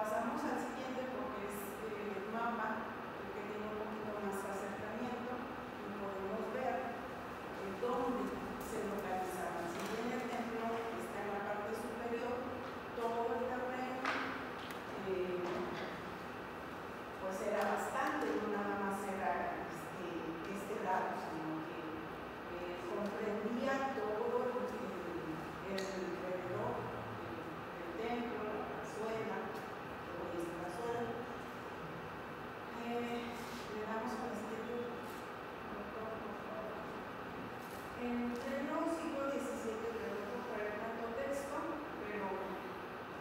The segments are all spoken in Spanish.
Pasamos al siguiente porque es el mapa, el que tiene un poquito más acercamiento y podemos ver dónde se localizaban. Si bien el templo está en la parte superior, todo el terreno pues era bastante, no nada más era este lado, sino que comprendía todo el alrededor del templo, la plazuela, que hoy es plazuela. Le damos a la siguiente. En pleno siglo XVII, pregunto por el tanto texto, pero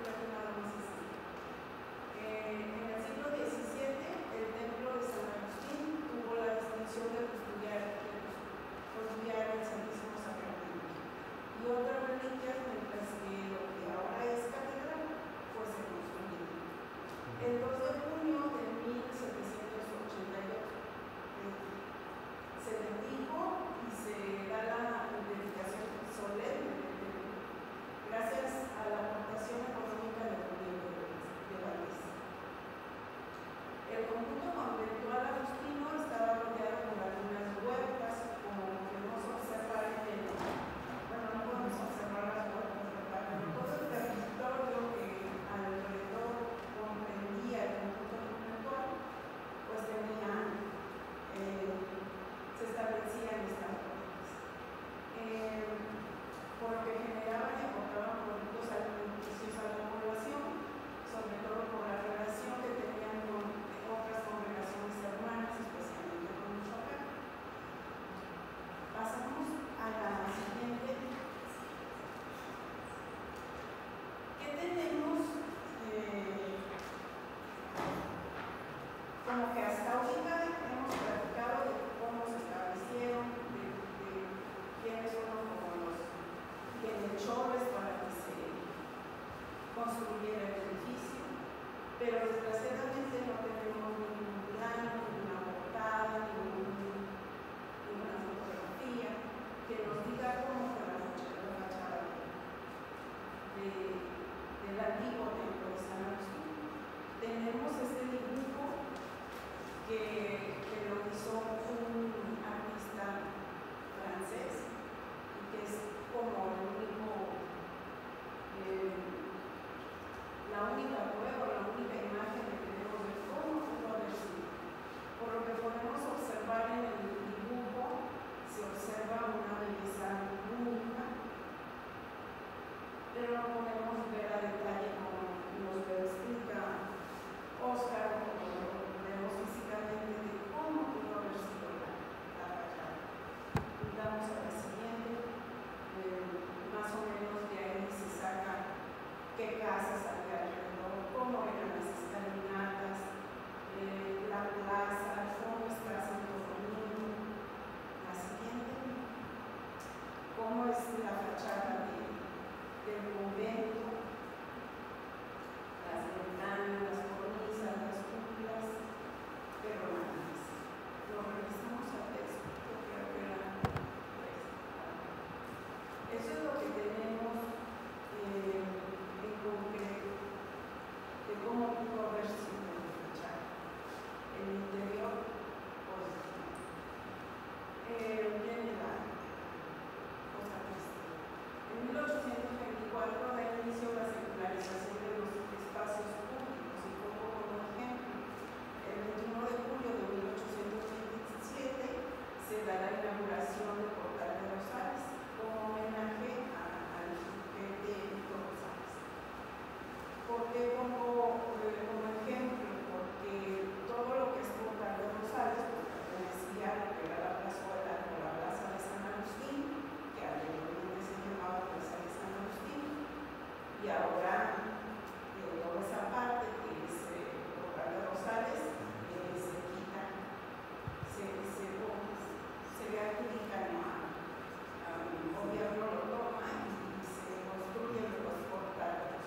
creo que nada más es así. En el siglo XVII, el templo de San Agustín tuvo la distinción de custodiar el Santísimo Sacramento y otras reliquias, mientras que lo que ahora es catedral fue se construyó. El 2 de junio de 1788 se bendijo y se da la dedicación solemne gracias a la aportación económica del gobierno de Valdés. El conjunto conventual agustino estaba rodeado por algunas huertas, como podemos observar en el, bueno, no podemos observar las huertas, ¿verdad? Pero todo el territorio que alrededor comprendía el conjunto conventual, pues tenía, se establecían estas huertas. Por lo que generaban y aportaban productos alimenticios a la población, sobre todo por la relación que tenían con otras congregaciones hermanas, especialmente con Michoacán. Pasamos a la siguiente. ¿Qué tenemos? Como que hasta ahorita hemos platicado de cómo se establecieron, de quiénes fueron como los bienhechores para que se construyera el edificio, pero desgraciadamente no tenemos ningún plano, ninguna portada, ninguna fotografía que nos diga cómo fue la fachada del antiguo templo de San Agustín. Tenemos este dibujo que lo hizo un artista francés y que es como la única prueba, la única imagen que tenemos de cómo pudo haber sido. Por lo que podemos observar en el dibujo, se observa una belleza única, pero no podemos ver a detalle como nos lo explica Oscar, como lo vemos físicamente, de cómo pudo haber sido la fachada. Damos a la siguiente, más o menos de ahí se saca qué casas había alrededor, cómo eran las escalinatas, la plaza, el fondo está Santo Domingo. La siguiente, cómo es la fachada del convento, las ventanas, las cornisas, las cúpulas, pero nada más. Lo revisamos al texto, porque era eso es lo que tenemos en concreto de cómo pudo haber sido la fachada. El interior, pues, viene la cosa triste. En 1824 da inicio la secularización de los espacios públicos y pongo como ejemplo, el 21 de julio de 1827 se da la inauguración del Portal de Rosales como homenaje al jefe Víctor Rosales. ¿Por qué pongo como ejemplo? Porque todo lo que es Portal de Rosales pues, pertenecía a lo que era la plazuela o la Plaza de San Agustín, que anteriormente se llamaba Plaza de San Agustín, y ahora toda esa parte que es Portal de Rosales se quita, se le adjudica, ¿no? El gobierno lo toma y se construyen los portales.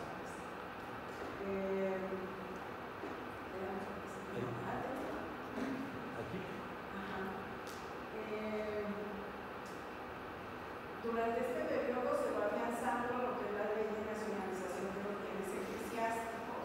Aquí. Durante este periodo se va afianzando lo que es la ley de nacionalización de los bienes eclesiásticos,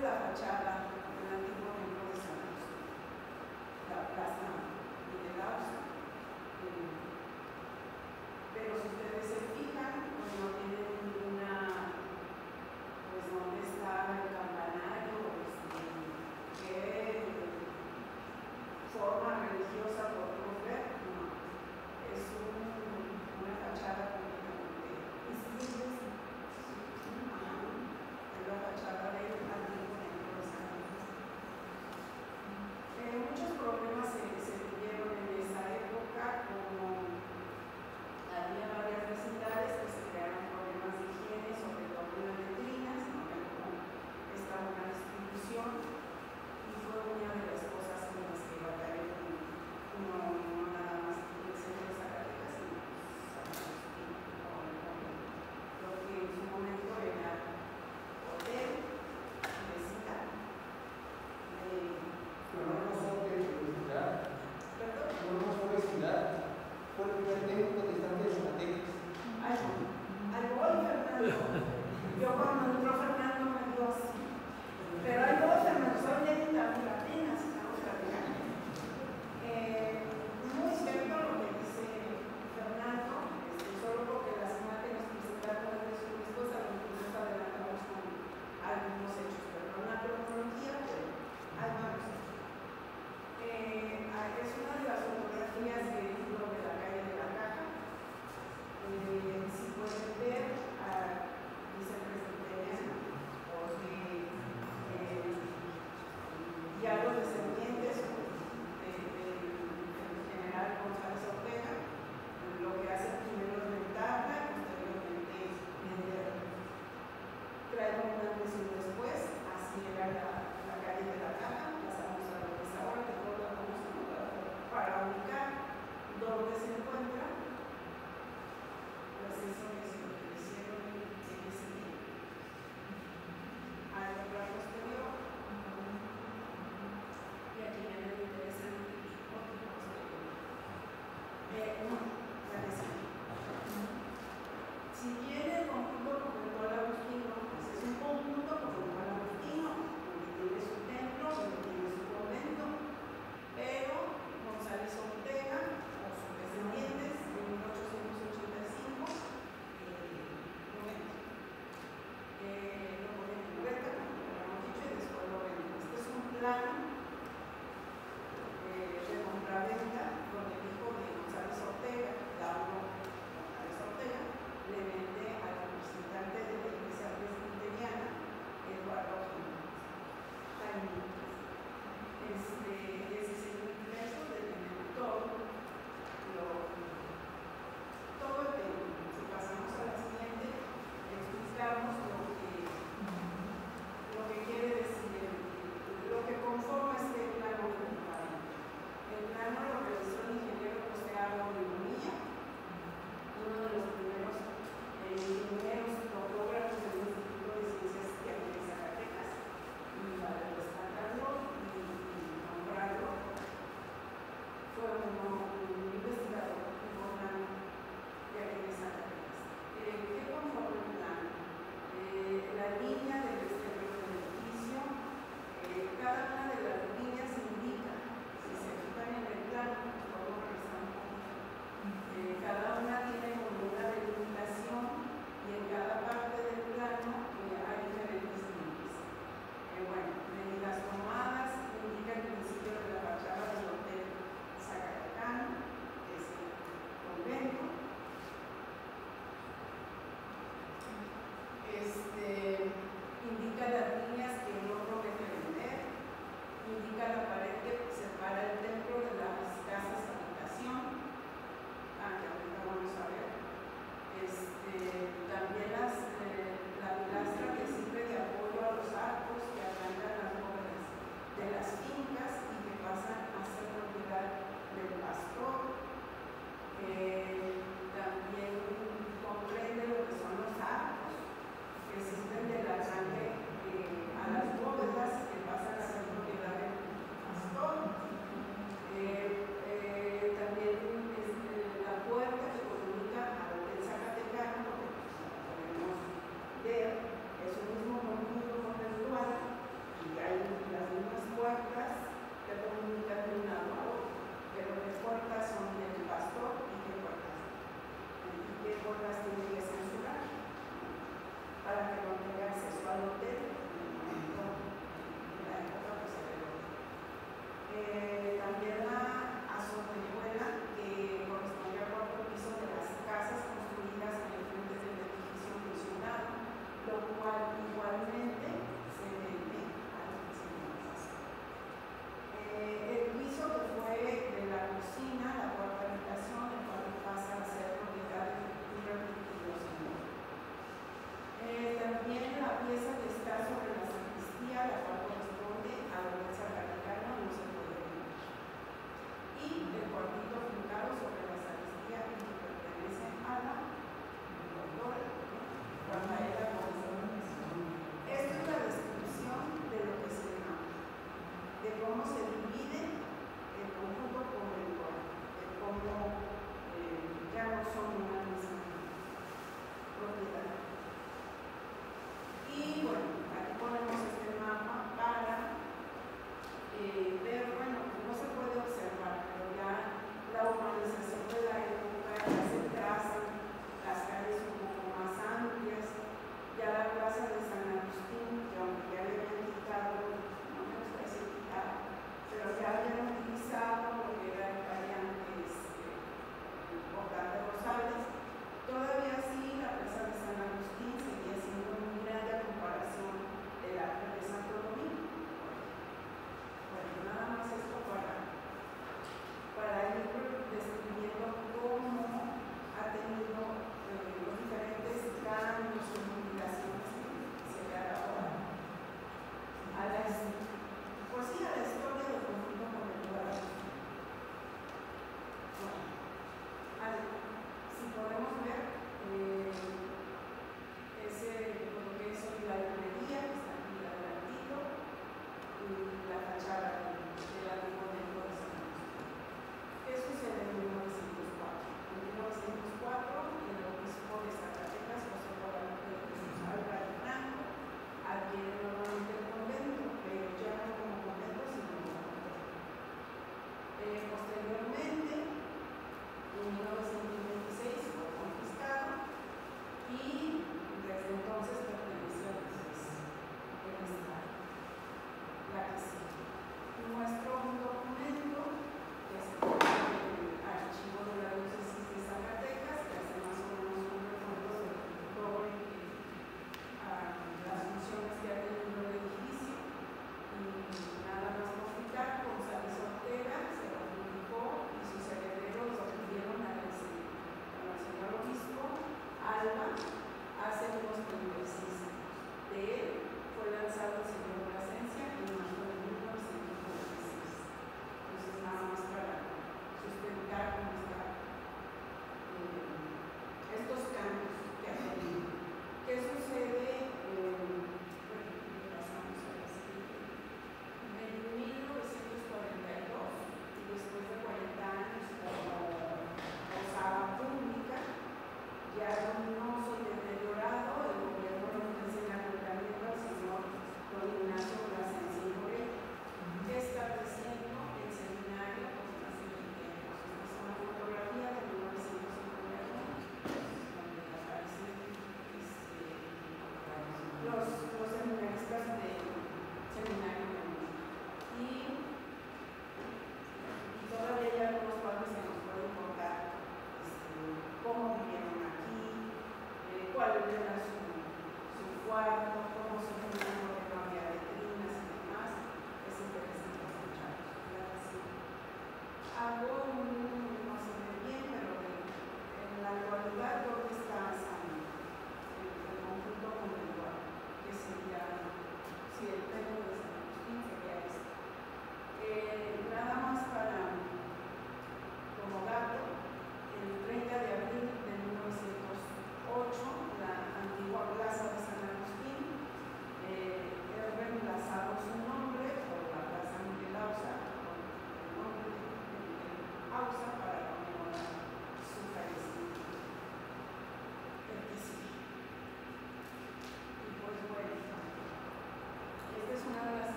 es la fachada del antiguo templo de San Agustín, la plaza Miguel Ausa. Pero si ustedes se fijan, pues no tienen ninguna, pues dónde está el campanario, qué forma religiosa podemos ver. No, es una fachada completamente. Es la fachada del antiguo templo de San Agustín. Muchos problemas se vivieron en esa época, como había varias vecindades que se crearon problemas de higiene, sobre todo en las letrinas, no había como esta buena distribución, y fue una de las cosas en las que batallé no nada más en el centro de Zacatecas, sino San Agustín, lo que en su momento era hotel, vecindad. Pero no son de vecindad. ¿Perdón? No son vecindad. Fue el primer técnico de estancia de Zacatecas. Ahí voy, Fernando. Yo cuando entró Fernando me dio así. Pero ahí voy, Fernando, soy Lenita, apenas estamos platicando. Muy cierto lo que dice Fernando, solo porque las imágenes presentadas de Jesucristo a lo que nos adelantamos con algunos hechos, pero la cronología, pero ahí vamos. Es una de las fotografías del libro de la calle de la Caja. Si pueden ver, dice el presidente porque ya los descendientes del general González Ortega, lo que hacen primero es rentarla y posteriormente venderla. Traigo un antes y un después, así era la calle de la Caja, pasamos a lo que es ahora, que todos la conocemos, para ubicar dónde se encuentra. Pues eso es lo que hicieron en ese tiempo. Hay otra posterior. Y aquí viene lo interesante. Otra posterior. No, la de aquí. Si viene el conjunto conventual agustino, pues es un conjunto conventual agustino, donde tiene su templo, donde tiene su convento, pero González Ortega, o sus descendientes, en 1885, lo ponen en vuelta, como lo hemos dicho, y después lo venden. Este es un plano de compraventa donde el hijo de González Ortega, Lauro González Ortega, le vende al representante de la iglesia presbiteriana, Eduardo Jaime. 16,000 pesos de tener todo el tema. Si pasamos a la siguiente, explicamos lo que quiere decir, lo que conforma este plano comunitario. El plano lo realizó el ingeniero José Álvaro de Bonilla, uno de los primeros ingenieros topógrafos del Instituto de Ciencias de aquí de Zacatecas, y para respaldarlo y nombrarlo fue un investigador importante de aquí de Zacatecas. ¿Qué conforma el plano? La línea del exterior del edificio, cada una de las líneas indica, si se fijan en el plano, vamos a revisar un poquito, cada una tiene como una delimitación y en cada parte del plano hay diferentes líneas. Bueno, medidas tomadas indica el principio de la fachada del hotel Zacatecano, que es el convento. Indica las líneas que no promete vender, indica la pared que separa el templo de las casas habitación, que ahorita vamos a ver. También la pilastra que sirve de apoyo a los arcos que arrancan las bóvedas de las fincas y que pasan a ser propiedad del pastor. También comprende lo que son los arcos que existen del arranque a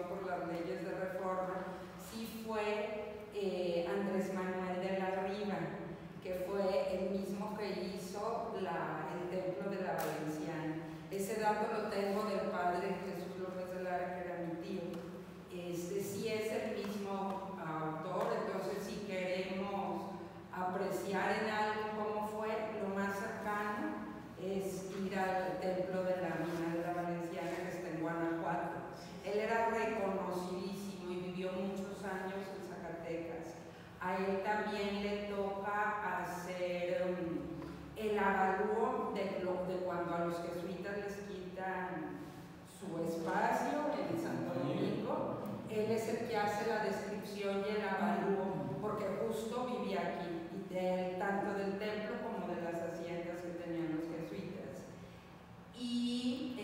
por las leyes de reforma, sí fue Andrés Manuel de la Riva, que fue el mismo que hizo el templo de la Valenciana. Ese dato lo tengo del padre Jesús López de Lara, que era mi tío. Sí es el mismo autor, entonces si queremos apreciar en algo cómo fue, lo más cercano es ir al templo de la mina de la Valenciana, que está en Guanajuato. Él era reconocidísimo y vivió muchos años en Zacatecas. A él también le toca hacer el avalúo de cuando a los jesuitas les quitan su espacio en Santo Domingo. Él es el que hace la descripción y el avalúo, porque justo vivía aquí, y tanto del templo como de las haciendas que tenían los jesuitas. Y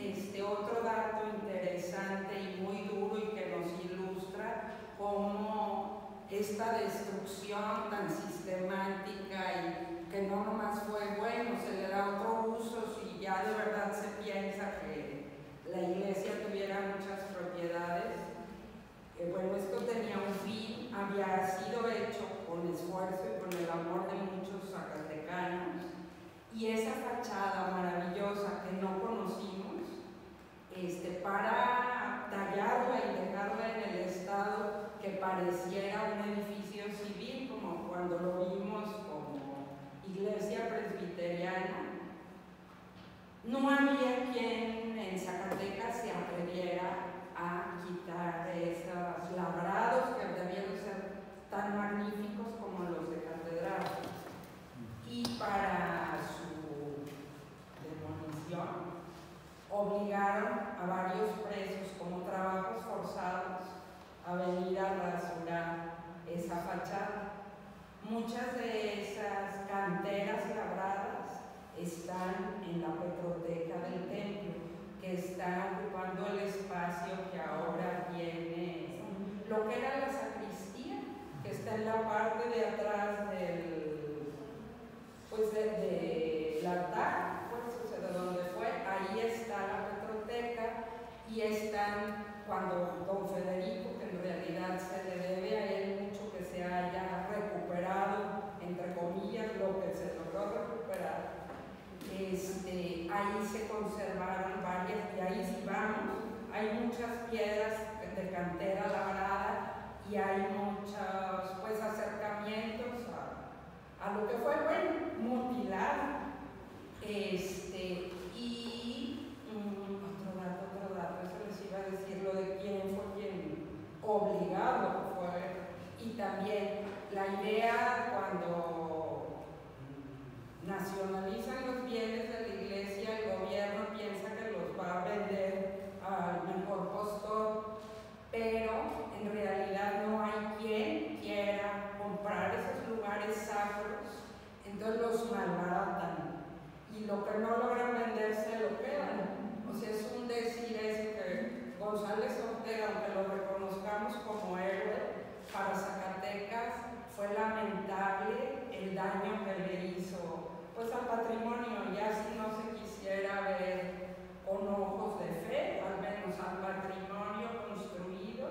otro dato interesante y muy duro y que nos ilustra cómo esta destrucción tan sistemática y que no nomás fue bueno, se le da otro uso si ya de verdad se piensa que la iglesia tuviera muchas propiedades. Bueno, esto tenía un fin, había sido hecho con esfuerzo y con el amor de muchos zacatecanos, y esa fachada maravillosa que no conocimos, para tallarla y dejarla en el estado que pareciera un edificio civil, como cuando lo vimos como iglesia presbiteriana, no había quien en Zacatecas se atreviera a quitar esos labrados que debían ser tan magníficos como los de catedral. Y para su demolición obligaron a varios presos como trabajos forzados a venir a rasurar esa fachada. Muchas de esas canteras labradas están en la Petroteca del templo, que está ocupando el espacio que ahora tiene lo que era la sacristía, que está en la parte de atrás del altar, pues, de donde fue. Ahí está la Petroteca, y están, cuando don Federico, que en realidad se le debe a él mucho que se haya recuperado, entre comillas, lo que se logró recuperar, ahí se conservaron varias, y ahí sí vamos, hay muchas piedras de cantera labrada y hay muchos acercamientos a lo que fue, mutilado. Otro dato, eso les iba a decir, lo de quién fue quien obligado fue, y también la idea cuando nacionalizan los bienes de la iglesia, el gobierno piensa que los va a vender al mejor postor, pero en realidad no hay quien quiera comprar esos lugares sacros, entonces los malbaratan, y lo que no logran vender se lo quedan. O sea, es un decir eso, que González Ortega, aunque lo reconozcamos como héroe, para Zacatecas fue lamentable el daño que le hizo al patrimonio, ya si no se quisiera ver con ojos de fe, al menos al patrimonio construido,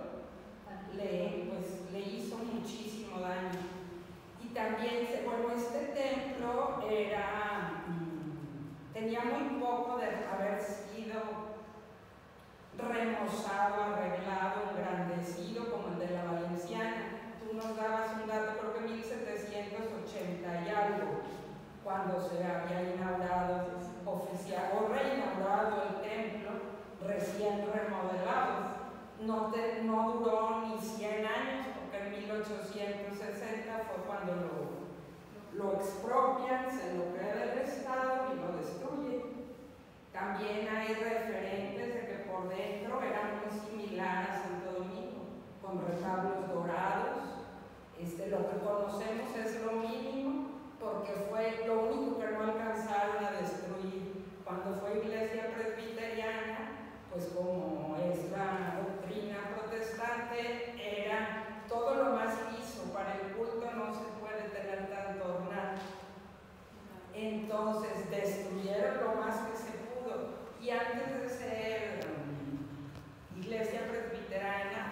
le hizo muchísimo daño. Y también, este templo tenía muy poco de haber sido remozado, arreglado, engrandecido como el de la Valenciana. Tú nos dabas un dato, creo que 1780 y algo, cuando se había inaugurado oficial o reinaugurado el templo, recién remodelado. No duró ni 100 años, porque en 1860 fue cuando lo expropian, se lo queda el Estado y lo destruye. También hay referentes de que por dentro era muy similar a Santo Domingo, con retablos dorados. Lo que conocemos es lo mínimo, porque fue lo único que no alcanzaron a destruir. Cuando fue iglesia presbiteriana, pues como es la doctrina protestante, era todo lo más liso, para el culto no se puede tener tanto ornato. Entonces destruyeron lo más que se pudo, y antes de ser iglesia presbiteriana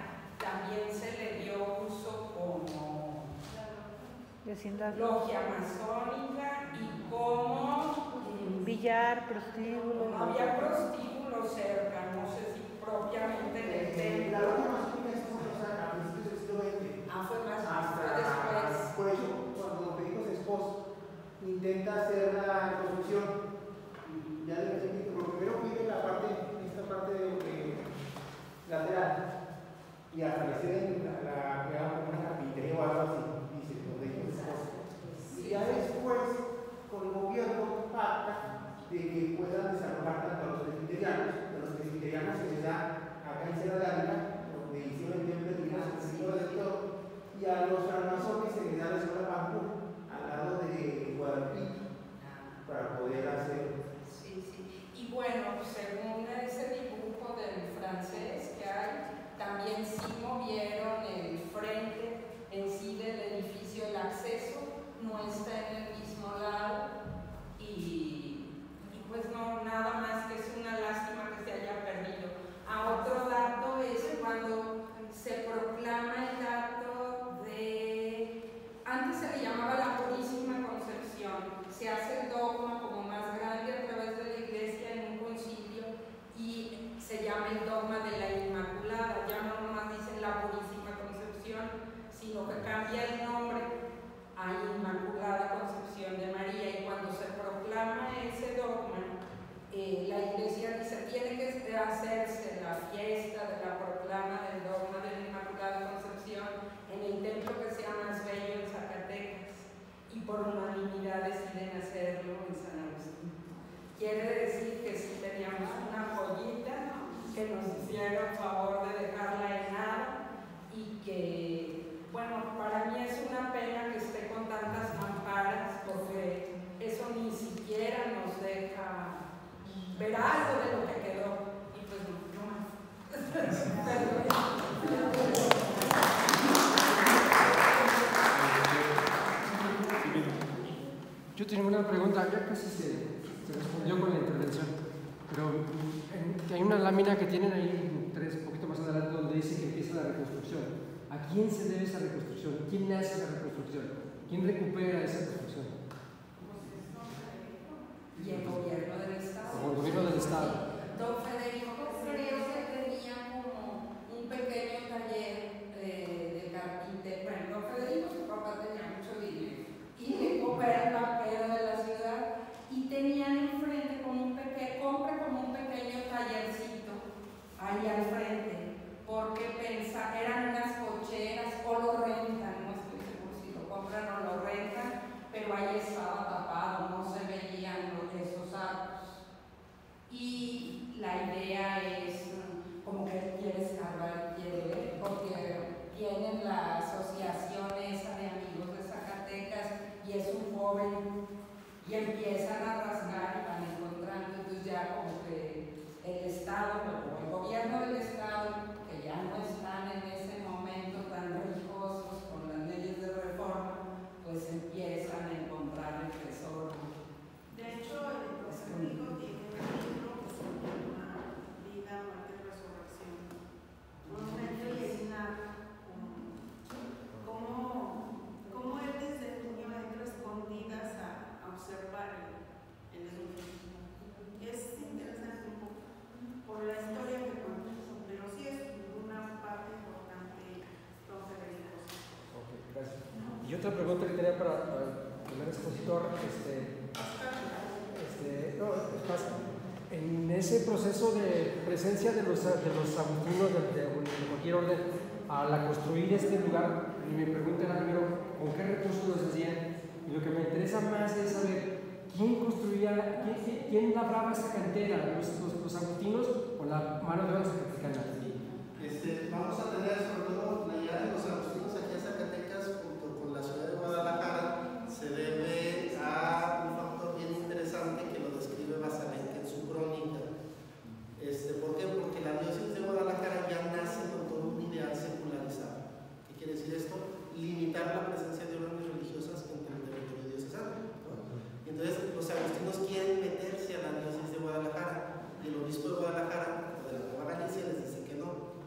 vecindad. Logia masónica y cómo Billar, prostíbulo. no había prostíbulo cerca, no sé si propiamente en el templo. La logia masónica es a principios del siglo XX. Fue más Hasta después. por eso, cuando Federico su esposo intenta hacer la reconstrucción, y ya le repito, lo primero pide esta parte lateral, y al parecer la crearon como una carpintería o algo así, dice, donde dijo su esposo. Y ya después, con el gobierno pacta de que puedan desarrollar tanto a los presbiterianos que se da acá en Sierra de Ávila, donde hicieron el templo de Dios, el siglo de todo, y a los francmasones se les da la escuela Pampú, al lado de Guadalupe, para poder hacer. Sí, sí. Y bueno, según ese dibujo del francés que hay, también sí movieron el frente en sí del edificio, el acceso no está en el mismo lado y pues no, nada más que es una lástima que se haya perdido. Otro dato es cuando se proclama el dato de, antes se le llamaba la Purísima Concepción, se hace el dogma como más grande a través de la iglesia en un concilio y se llama el dogma de la Inmaculada, ya no nomás dicen la Purísima Concepción, sino que cambia el nombre a Inmaculada Concepción de María, y cuando se proclama ese dogma, la iglesia dice tiene que hacerse la fiesta de la proclama del dogma de la Inmaculada Concepción en el templo que sea más bello en Zacatecas, y por unanimidad deciden hacerlo en San Agustín. Quiere decir que si teníamos una joyita que nos hiciera el favor de dejarla en nada, y que, bueno, para mí es una pena que esté con tantas mamparas, porque eso ni siquiera nos deja ver algo de lo que quedó, y pues no más. Yo tenía una pregunta, ya casi se respondió con la intervención, pero que hay una lámina que tienen ahí un poquito más adelante donde dice que empieza la reconstrucción. ¿A quién se debe esa reconstrucción? ¿Quién hace la reconstrucción? ¿Quién recupera esa reconstrucción? Y el gobierno del Estado. El gobierno del Estado. Don Federico creo que tenía como un pequeño taller de carpintería. Bueno, don Federico, su papá tenía mucho dinero y le coopera el banquero de la ciudad, y tenían enfrente como un pequeño tallercito ahí al frente, porque eran unas cocheras, o lo rentan, no estoy seguro si lo compran o lo rentan, pero ahí estaba tapado, no se veían esos arcos. Y la idea es como que él quiere escarbar, quiere ver, porque tienen la asociación esa de amigos de Zacatecas y es un joven, y empiezan a rasgar y van encontrando, entonces ya como que el Estado, o el gobierno del Estado, que ya no están en ese momento tan rijosos con las leyes de reforma, pues empiezan a encontrar el tesoro. De hecho, el profesor Rico tiene un libro que se llama Vida, Muerte y Resurrección. Un medio llenar cómo él desde niño entra escondidas a observar el edificio. Es interesante un poco por la historia que cuenta, pero sí es una parte importante don Federico. Ok, gracias. Y otra pregunta que tenía para el expositor, en ese proceso de presencia de los agustinos de cualquier orden al construir este lugar, mi pregunta era primero con qué recursos los hacían, y lo que me interesa más es saber quién construía, quién labraba esa cantera, los agustinos o la mano de obra zacatecana. Vamos a tener sobre todo la llegada de los agustinos aquí a Zacatecas junto con la ciudad de Guadalajara, se debe a un factor bien interesante que lo describe Basalenque en su crónica. ¿Por qué? Porque la diócesis de Guadalajara ya nace con todo un ideal secularizado. ¿Qué quiere decir esto? Limitar la presencia de órdenes religiosas en el territorio diocesano. Entonces los agustinos quieren meterse a la diócesis de Guadalajara, y el obispo de Guadalajara o de la Nueva Galicia les dice que no.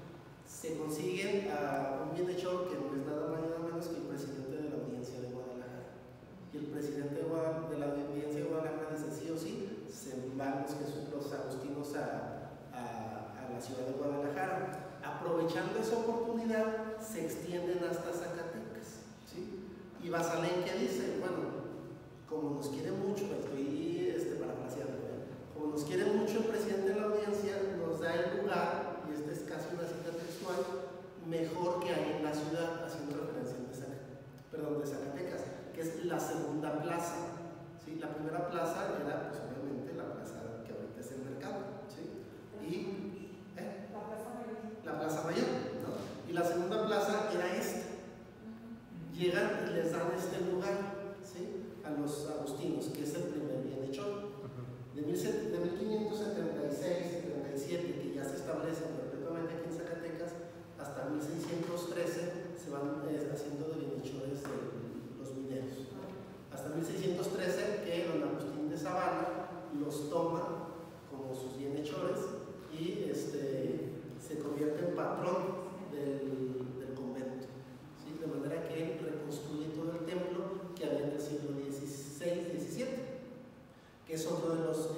Se consiguen un bienhechor que llegaron los agustinos a la ciudad de Guadalajara. Aprovechando esa oportunidad, se extienden hasta Zacatecas, ¿sí? Y Basalenque dice, bueno, como nos quiere mucho, estoy parafraseando, como nos quiere mucho el presidente de la audiencia, nos da el lugar, y esta es casi una cita textual, mejor que hay en la ciudad, haciendo referencia de Zacatecas, que es la segunda plaza, ¿sí? La primera plaza era, pues obviamente, la plaza que ahorita es el mercado, ¿sí? Y la plaza mayor, ¿no? Y la segunda plaza era esta. Llegan y les dan este lugar, ¿sí? A los agustinos, que es el primer bienhechor. De 1576-77, que ya se establecen perpetuamente aquí en Zacatecas, hasta 1613 se van haciendo de bienhechores de los mineros. Hasta 1613 que don Agustín de Zavala los toma como sus bienhechores y se convierte en patrón del convento, ¿sí? De manera que él reconstruye todo el templo que había en el siglo XVI-XVII, que es otro de los